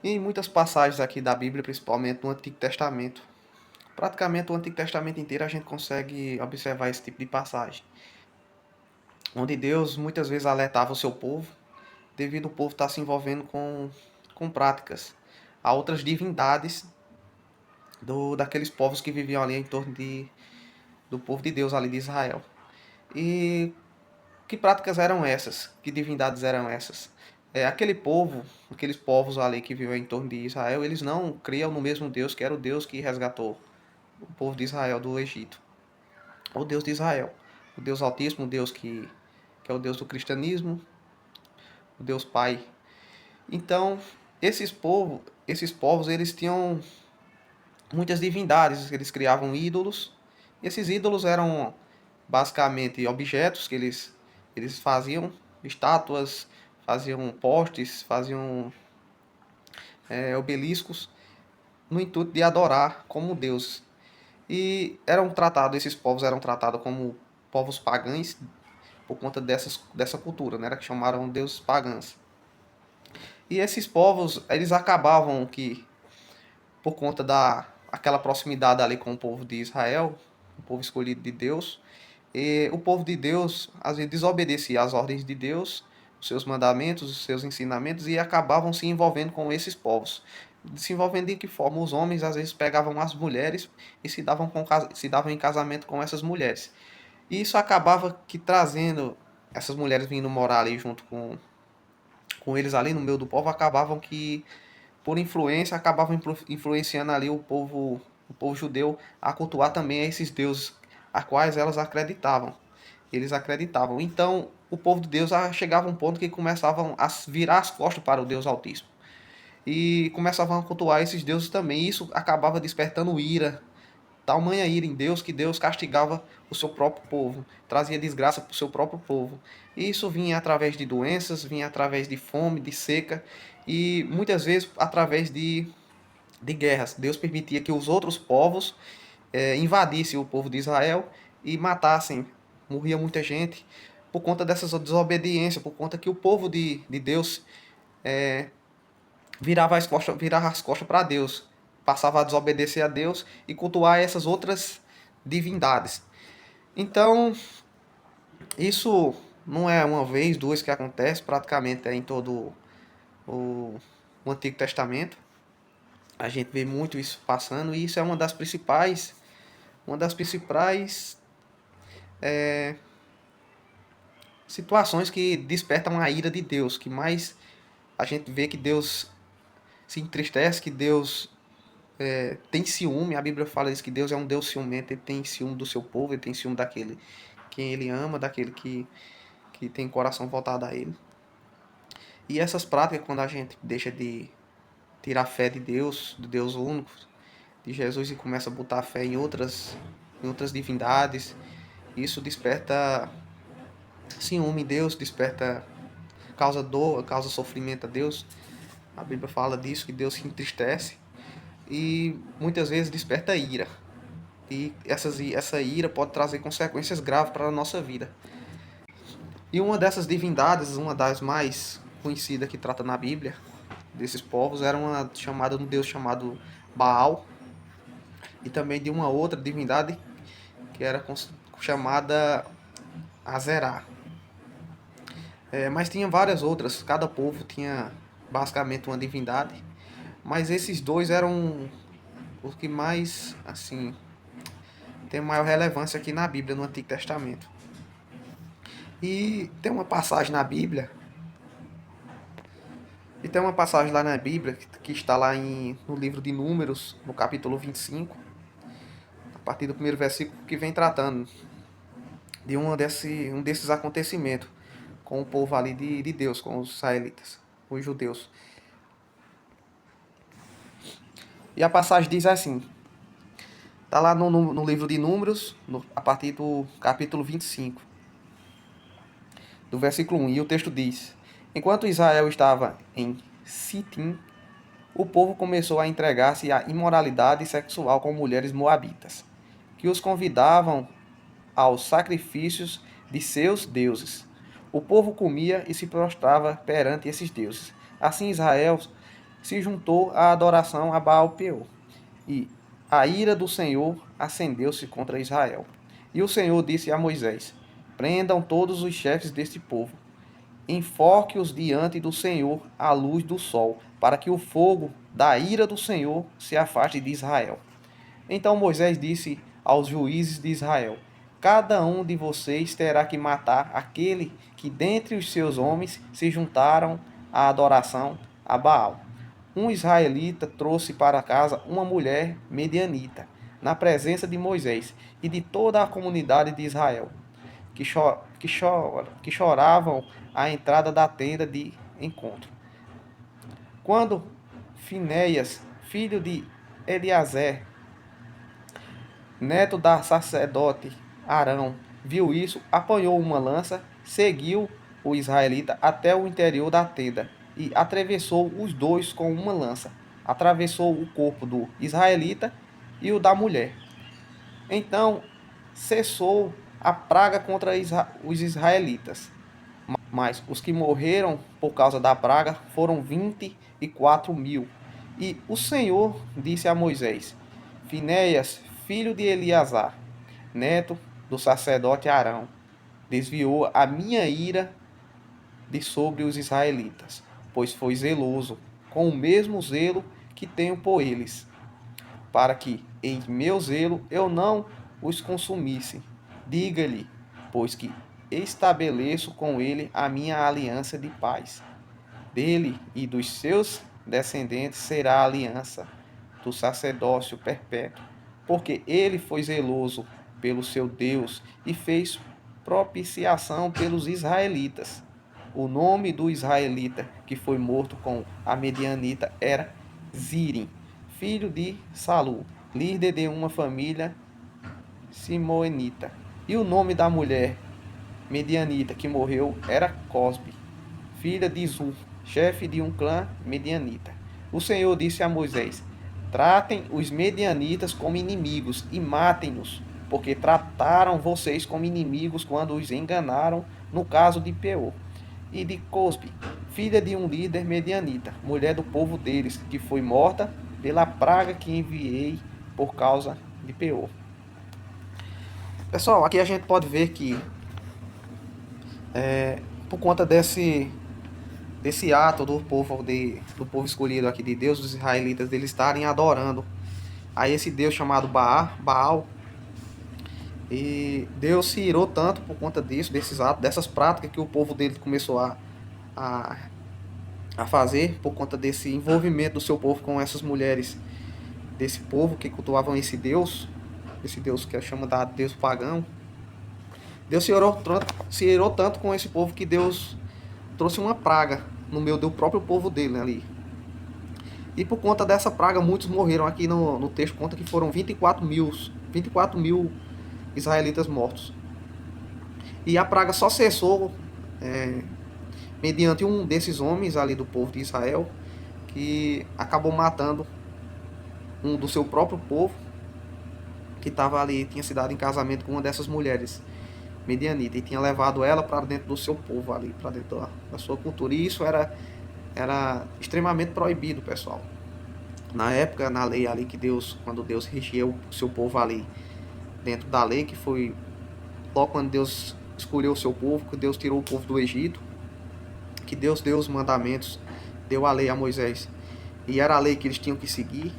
E em muitas passagens aqui da Bíblia, principalmente no Antigo Testamento, praticamente o Antigo Testamento inteiro a gente consegue observar esse tipo de passagem, onde Deus muitas vezes alertava o seu povo, devido o povo estar se envolvendo com práticas a outras divindades daqueles povos que viviam ali em torno do povo de Deus ali de Israel. E que práticas eram essas? Que divindades eram essas? Aquele povo, aqueles povos ali que viviam em torno de Israel, eles não criam no mesmo Deus que era o Deus que resgatou o povo de Israel do Egito. O Deus de Israel. O Deus Altíssimo, o Deus que é o Deus do cristianismo, o Deus Pai. Então, esses povos, eles tinham muitas divindades, eles criavam ídolos. E esses ídolos eram basicamente objetos que eles faziam, estátuas, faziam postes, faziam obeliscos, no intuito de adorar como Deus. E esses povos eram tratados como povos pagãos por conta dessa cultura, né, que chamaram deuses pagãos. E esses povos, eles acabavam que, por conta da aquela proximidade ali com o povo de Israel, o povo escolhido de Deus, e o povo de Deus às vezes desobedecia às ordens de Deus, os seus mandamentos, os seus ensinamentos, e acabavam se envolvendo com esses povos. Se envolvendo de que forma? Os homens às vezes pegavam as mulheres e se davam em casamento com essas mulheres. E isso acabava que trazendo essas mulheres vindo morar ali junto com eles ali no meio do povo, acabavam que por influência, acabavam influenciando ali o povo judeu a cultuar também esses deuses a quais elas acreditavam. Eles acreditavam. Então, o povo de Deus chegava a um ponto que começavam a virar as costas para o Deus Altíssimo. E começavam a cultuar esses deuses também. E isso acabava despertando ira, tamanha ira em Deus que Deus castigava o seu próprio povo, trazia desgraça para o seu próprio povo. E isso vinha através de doenças, vinha através de fome, de seca e muitas vezes através de guerras. Deus permitia que os outros povos invadissem o povo de Israel e matassem. Morria muita gente por conta dessas desobediências, por conta que o povo de Deus virava as costas para Deus, passava a desobedecer a Deus e cultuar essas outras divindades. Então, isso não é uma vez, duas que acontece, praticamente é em todo o, o Antigo Testamento. A gente vê muito isso passando e isso é uma das principais situações que despertam a ira de Deus, que mais a gente vê que Deus se entristece, que Deus tem ciúme. A Bíblia fala isso, que Deus é um Deus ciumento, ele tem ciúme do seu povo, ele tem ciúme daquele quem ele ama, daquele que tem coração voltado a ele. E essas práticas, quando a gente deixa de tirar a fé de Deus, do Deus único, de Jesus, e começa a botar a fé em outras divindades, isso desperta ciúme em Deus, desperta, causa dor, causa sofrimento a Deus. A Bíblia fala disso, que Deus se entristece e muitas vezes desperta ira. E essa ira pode trazer consequências graves para a nossa vida. E uma dessas divindades, uma das mais conhecidas que trata na Bíblia, desses povos, era uma chamada um deus chamado Baal, e também de uma outra divindade que era chamada Azerá. Mas tinha várias outras, cada povo tinha basicamente uma divindade, mas esses dois eram os que mais, assim, tem maior relevância aqui na Bíblia, no Antigo Testamento. E tem uma passagem na Bíblia, e tem uma passagem lá na Bíblia que está lá no livro de Números, no capítulo 25, a partir do primeiro versículo, que vem tratando de um desses acontecimentos com o povo ali de Deus, com os israelitas, os judeus. E a passagem diz assim, está lá no livro de Números, a partir do capítulo 25, do versículo 1, e o texto diz: Enquanto Israel estava em Sitim, o povo começou a entregar-se à imoralidade sexual com mulheres moabitas, que os convidavam aos sacrifícios de seus deuses. O povo comia e se prostrava perante esses deuses. Assim Israel se juntou à adoração a Baal-peor. E a ira do Senhor acendeu-se contra Israel. E o Senhor disse a Moisés: Prendam todos os chefes deste povo, enfoque-os diante do Senhor à luz do sol, para que o fogo da ira do Senhor se afaste de Israel. Então Moisés disse aos juízes de Israel: Cada um de vocês terá que matar aquele que dentre os seus homens se juntaram à adoração a Baal. Um israelita trouxe para casa uma mulher medianita, na presença de Moisés e de toda a comunidade de Israel, que choravam à entrada da tenda de encontro. Quando Finéias, filho de Eleazar, neto da sacerdote Arão, viu isso, apanhou uma lança, seguiu o israelita até o interior da tenda e atravessou os dois com uma lança. Atravessou o corpo do israelita e o da mulher. Então cessou a praga contra os israelitas. Mas os que morreram por causa da praga foram 24.000. E o Senhor disse a Moisés: Finéias, filho de Eleazar, neto do sacerdote Arão, desviou a minha ira de sobre os israelitas, pois foi zeloso, com o mesmo zelo que tenho por eles, para que em meu zelo eu não os consumisse. Diga-lhe, pois que estabeleço com ele a minha aliança de paz. Dele e dos seus descendentes será a aliança do sacerdócio perpétuo, porque ele foi zeloso pelo seu Deus e fez propiciação pelos israelitas. O nome do israelita que foi morto com a medianita era Zirim, filho de Salu, líder de uma família simoenita. E o nome da mulher medianita que morreu era Cosbe, filha de Zur, chefe de um clã medianita. O Senhor disse a Moisés: Tratem os medianitas como inimigos e matem-nos, porque trataram vocês como inimigos quando os enganaram no caso de Peor. E de Cosbe, filha de um líder medianita, mulher do povo deles, que foi morta pela praga que enviei por causa de Peor. Pessoal, aqui a gente pode ver que por conta desse ato do povo escolhido aqui de Deus, dos israelitas, deles estarem adorando a esse Deus chamado Baal, e Deus se irou tanto por conta disso, desses atos, dessas práticas que o povo dele começou a, a fazer, por conta desse envolvimento do seu povo com essas mulheres desse povo que cultuavam esse Deus que é chamado de Deus pagão. Deus se irou tanto com esse povo que Deus trouxe uma praga no meio do próprio povo dele ali. E por conta dessa praga, muitos morreram. Aqui no texto conta que foram 24.000 israelitas mortos. E a praga só cessou mediante um desses homens ali do povo de Israel, que acabou matando um do seu próprio povo, que estava ali, tinha se dado em casamento com uma dessas mulheres medianita, e tinha levado ela para dentro do seu povo ali, para dentro da sua cultura. E isso era extremamente proibido, pessoal. Na época, na lei ali que Deus, quando Deus regiu o seu povo ali, dentro da lei, que foi logo quando Deus escolheu o seu povo, que Deus tirou o povo do Egito, que Deus deu os mandamentos, deu a lei a Moisés, e era a lei que eles tinham que seguir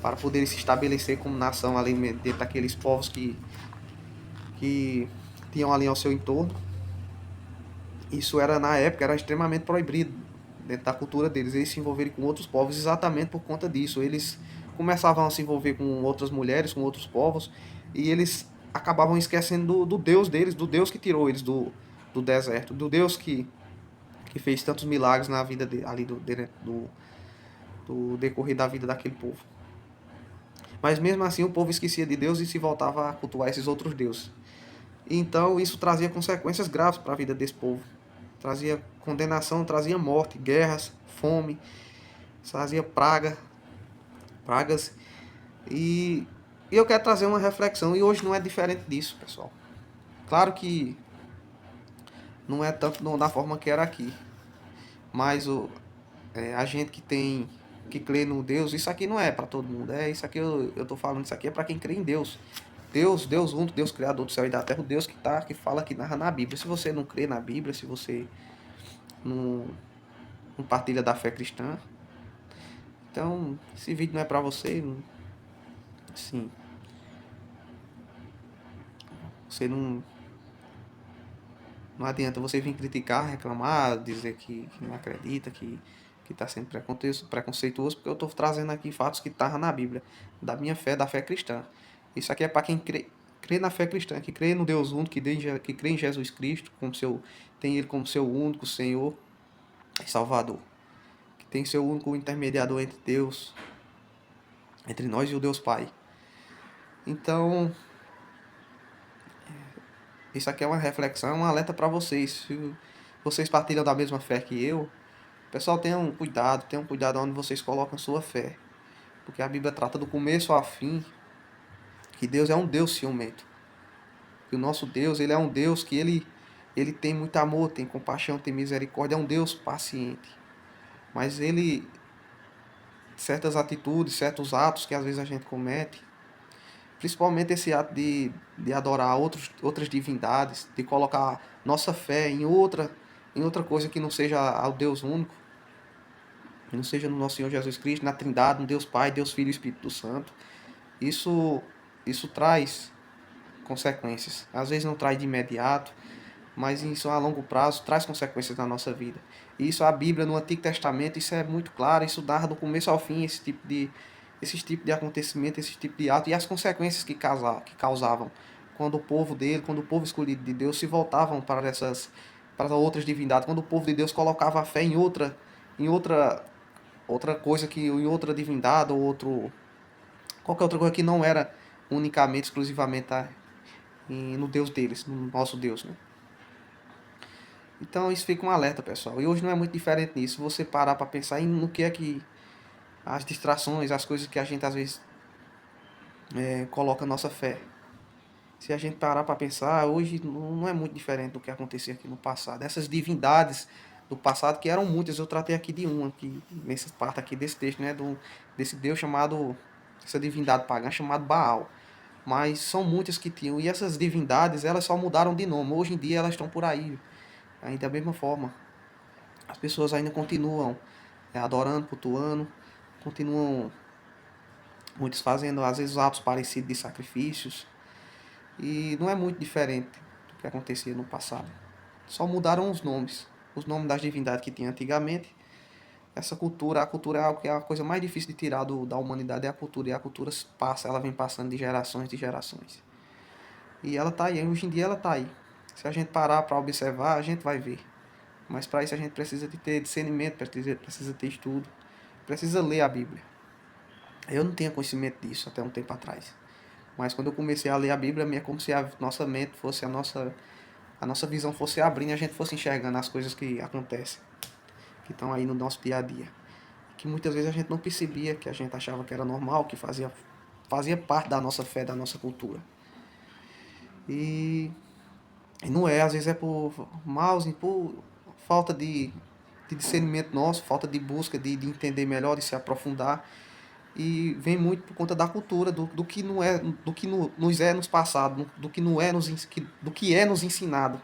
para poderem se estabelecer como nação ali dentro daqueles povos que tinham ali ao seu entorno. Isso era, na época, era extremamente proibido dentro da cultura deles, eles se envolverem com outros povos exatamente por conta disso. Eles começavam a se envolver com outras mulheres, com outros povos, e eles acabavam esquecendo do Deus deles, do Deus que tirou eles do deserto, do Deus que fez tantos milagres na vida ali do decorrer da vida daquele povo. Mas mesmo assim o povo esquecia de Deus e se voltava a cultuar esses outros deuses. Então isso trazia consequências graves para a vida desse povo. Trazia condenação, trazia morte, guerras, fome, trazia pragas. E eu quero trazer uma reflexão, e hoje não é diferente disso, pessoal. Claro que não é tanto da forma que era aqui, mas a gente que crê no Deus, isso aqui não é para todo mundo. Isso aqui eu tô falando, isso aqui é para quem crê em Deus. Deus único, Deus criador do céu e da terra, o Deus que fala, que narra na Bíblia. Se você não crê na Bíblia, se você não, não partilha da fé cristã, então esse vídeo não é para você, assim, você não adianta você vir criticar, reclamar, dizer que não acredita, que está sendo preconceituoso, porque eu estou trazendo aqui fatos que estavam na Bíblia, da minha fé, da fé cristã. Isso aqui é para quem crê na fé cristã, que crê no Deus único, que crê em Jesus Cristo, tem Ele como seu único Senhor e Salvador, que tem seu único intermediador entre Deus, entre nós e o Deus Pai. Então, isso aqui é uma reflexão, um alerta para vocês. Se vocês partilham da mesma fé que eu, pessoal, tenham cuidado onde vocês colocam sua fé. Porque a Bíblia trata do começo ao fim que Deus é um Deus ciumento. Que o nosso Deus, ele é um Deus que ele tem muito amor, tem compaixão, tem misericórdia, é um Deus paciente. Mas ele, certas atitudes, certos atos que às vezes a gente comete, principalmente esse ato de adorar outras divindades, de colocar nossa fé em outra coisa que não seja ao Deus único, que não seja no nosso Senhor Jesus Cristo, na Trindade, no Deus Pai, Deus Filho e Espírito Santo. Isso, isso traz consequências. Às vezes não traz de imediato, mas isso a longo prazo traz consequências na nossa vida. E isso a Bíblia no Antigo Testamento, isso é muito claro, isso narra do começo ao fim esse tipo de acontecimento, esse tipo de ato e as consequências que causavam quando o povo dele, quando o povo escolhido de Deus se voltavam para outras divindades, quando o povo de Deus colocava a fé em outra coisa que em outra divindade ou qualquer outra coisa que não era unicamente, exclusivamente no Deus deles, no nosso Deus, né? Então isso fica um alerta, pessoal. E hoje não é muito diferente nisso. Você parar para pensar no que é que as distrações, as coisas que a gente às vezes coloca a nossa fé. Se a gente parar para pensar, hoje não é muito diferente do que acontecia aqui no passado. Essas divindades do passado, que eram muitas, eu tratei aqui de uma, aqui, nessa parte aqui desse texto, né? Desse Deus chamado, essa divindade pagã chamada Baal. Mas são muitas que tinham. E essas divindades, elas só mudaram de nome. Hoje em dia elas estão por aí. Ainda da mesma forma. As pessoas ainda continuam adorando, cultuando, continuam muitos fazendo às vezes atos parecidos de sacrifícios e não é muito diferente do que acontecia no passado. Só mudaram os nomes das divindades que tinha antigamente. A cultura é algo que é a coisa mais difícil de tirar da humanidade, é a cultura, e a cultura passa, ela vem passando de gerações. E ela está aí, hoje em dia ela está aí. Se a gente parar para observar, a gente vai ver. Mas para isso a gente precisa de ter discernimento, precisa ter estudo, precisa ler a Bíblia. Eu não tinha conhecimento disso até um tempo atrás. Mas quando eu comecei a ler a Bíblia, é como se a nossa mente fosse a nossa visão fosse abrindo e a gente fosse enxergando as coisas que acontecem, que estão aí no nosso dia a dia. Que muitas vezes a gente não percebia, que a gente achava que era normal, que fazia parte da nossa fé, da nossa cultura. E não é, às vezes é por mouse, por falta de discernimento nosso, falta de busca, de entender melhor, de se aprofundar. E vem muito por conta da cultura, do que não é, do que nos é nos passado, do que não é do que é nos ensinado.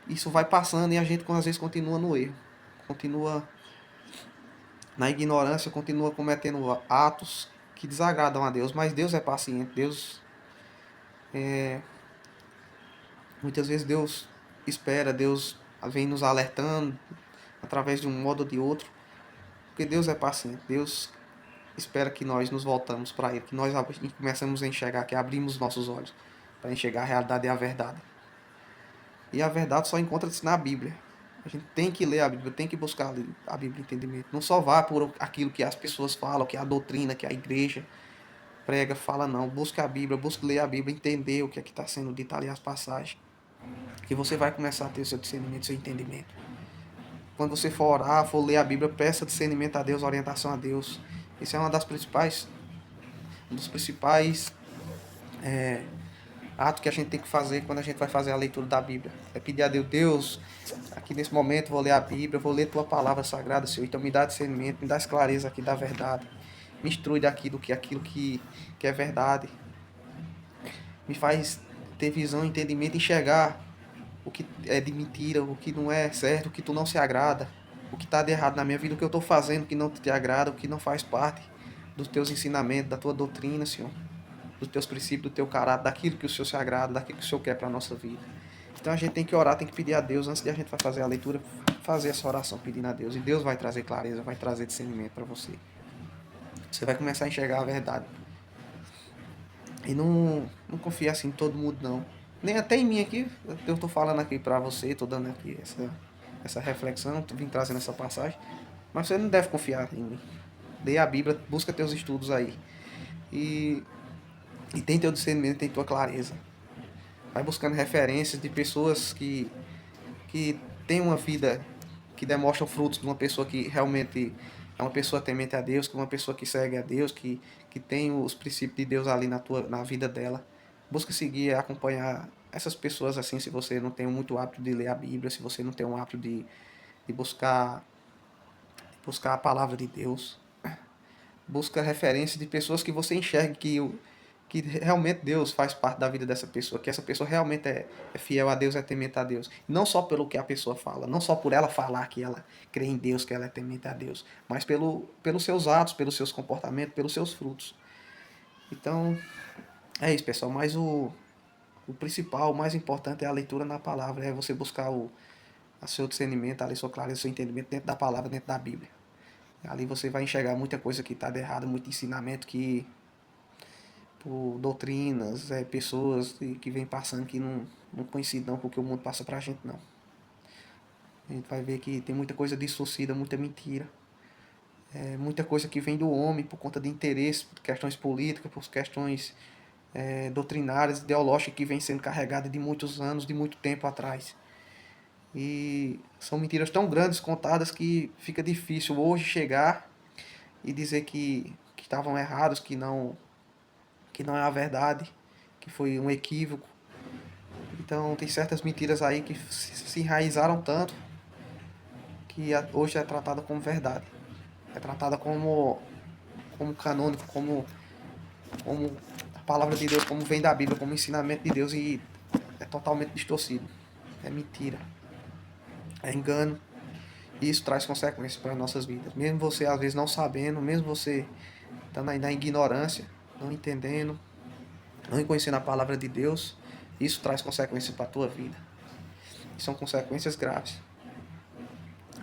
Isso vai passando e a gente às vezes continua no erro, continua na ignorância, continua cometendo atos que desagradam a Deus, mas Deus é paciente, muitas vezes Deus espera, Deus vem nos alertando através de um modo ou de outro, porque Deus é paciente, Deus espera que nós nos voltamos para Ele, que nós começamos a enxergar, que abrimos nossos olhos para enxergar a realidade e a verdade. E a verdade só encontra-se na Bíblia. A gente tem que ler a Bíblia, tem que buscar a Bíblia entendimento. Não só vá por aquilo que as pessoas falam, que é a doutrina, que a igreja prega, fala, não. Busque a Bíblia, busque ler a Bíblia, entender o que é que está sendo dito ali, as passagens. Que você vai começar a ter o seu discernimento, seu entendimento. Quando você for orar, for ler a Bíblia, peça discernimento a Deus, orientação a Deus. Isso é uma das principais ato que a gente tem que fazer quando a gente vai fazer a leitura da Bíblia. É pedir a Deus, Deus, aqui nesse momento vou ler a Bíblia, vou ler tua palavra sagrada, Senhor. Então me dá discernimento, me dá clareza aqui da verdade. Me instrui daquilo que é verdade. Me faz ter visão, entendimento, enxergar o que é de mentira, o que não é certo, o que tu não se agrada, o que está de errado na minha vida, o que eu estou fazendo que não te agrada, o que não faz parte dos teus ensinamentos, da tua doutrina, Senhor, dos teus princípios, do teu caráter, daquilo que o Senhor se agrada, daquilo que o Senhor quer para a nossa vida. Então a gente tem que orar, tem que pedir a Deus, antes de a gente fazer a leitura, fazer essa oração pedindo a Deus. E Deus vai trazer clareza, vai trazer discernimento para você. Você vai começar a enxergar a verdade. E não confia assim em todo mundo, não. Nem até em mim aqui, eu tô falando aqui pra você, tô dando aqui essa reflexão, vim trazendo essa passagem. Mas você não deve confiar em mim. Lê a Bíblia, busca teus estudos aí. E, e tem teu discernimento, tem tua clareza. Vai buscando referências de pessoas que têm uma vida que demonstram frutos de uma pessoa que realmente é uma pessoa temente a Deus, que é uma pessoa que segue a Deus, que tem os princípios de Deus ali na vida dela. Busca seguir, acompanhar essas pessoas assim, se você não tem muito hábito de ler a Bíblia, se você não tem um hábito de buscar a palavra de Deus. Busca referências de pessoas que você enxergue que realmente Deus faz parte da vida dessa pessoa, que essa pessoa realmente é fiel a Deus, é temente a Deus. Não só pelo que a pessoa fala, não só por ela falar que ela crê em Deus, que ela é temente a Deus, mas pelos seus atos, pelos seus comportamentos, pelos seus frutos. Então, é isso, pessoal. Mas o principal, o mais importante é a leitura na palavra, é você buscar o seu discernimento, a sua clareza, o seu entendimento dentro da palavra, dentro da Bíblia. Ali você vai enxergar muita coisa que está de errado, muito ensinamento que por doutrinas, pessoas que vêm passando que não coincidem não com o que o mundo passa pra gente, não. A gente vai ver que tem muita coisa distorcida, muita mentira. Muita coisa que vem do homem por conta de interesse, por questões políticas, por questões doutrinárias, ideológicas que vem sendo carregada de muitos anos, de muito tempo atrás. E são mentiras tão grandes contadas que fica difícil hoje chegar e dizer que estavam errados, que não é a verdade, que foi um equívoco. Então tem certas mentiras aí que se enraizaram tanto que hoje é tratada como verdade. É tratada como canônico, como a palavra de Deus, como vem da Bíblia, como ensinamento de Deus e é totalmente distorcido. É mentira, é engano. E isso traz consequências para as nossas vidas. Mesmo você às vezes não sabendo, mesmo você estando aí na ignorância, não entendendo, não conhecendo a palavra de Deus, isso traz consequências para a tua vida. E são consequências graves.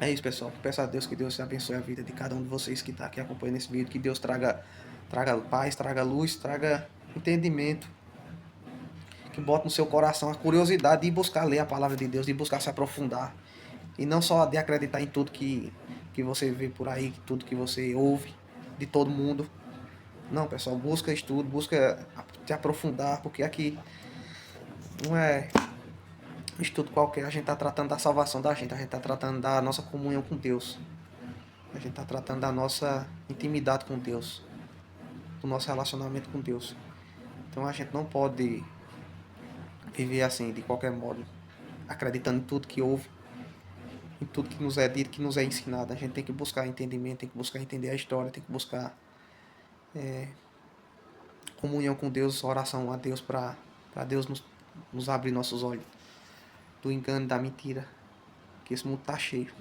É isso, pessoal. Peço a Deus que Deus abençoe a vida de cada um de vocês que está aqui acompanhando esse vídeo. Que Deus traga paz, traga luz, traga entendimento. Que bote no seu coração a curiosidade de buscar ler a palavra de Deus, de buscar se aprofundar. E não só de acreditar em tudo que você vê por aí, tudo que você ouve de todo mundo. Não, pessoal, busca estudo, busca te aprofundar, porque aqui não é estudo qualquer, a gente está tratando da salvação da gente, a gente está tratando da nossa comunhão com Deus, a gente está tratando da nossa intimidade com Deus, do nosso relacionamento com Deus. Então a gente não pode viver assim, de qualquer modo, acreditando em tudo que ouve, em tudo que nos é dito, que nos é ensinado. A gente tem que buscar entendimento, tem que buscar entender a história, tem que buscar comunhão com Deus, oração a Deus para Deus nos abrir nossos olhos do engano, da mentira, que esse mundo tá cheio.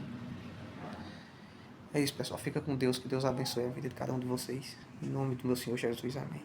É isso, pessoal. Fica com Deus, que Deus abençoe a vida de cada um de vocês. Em nome do meu Senhor Jesus, amém.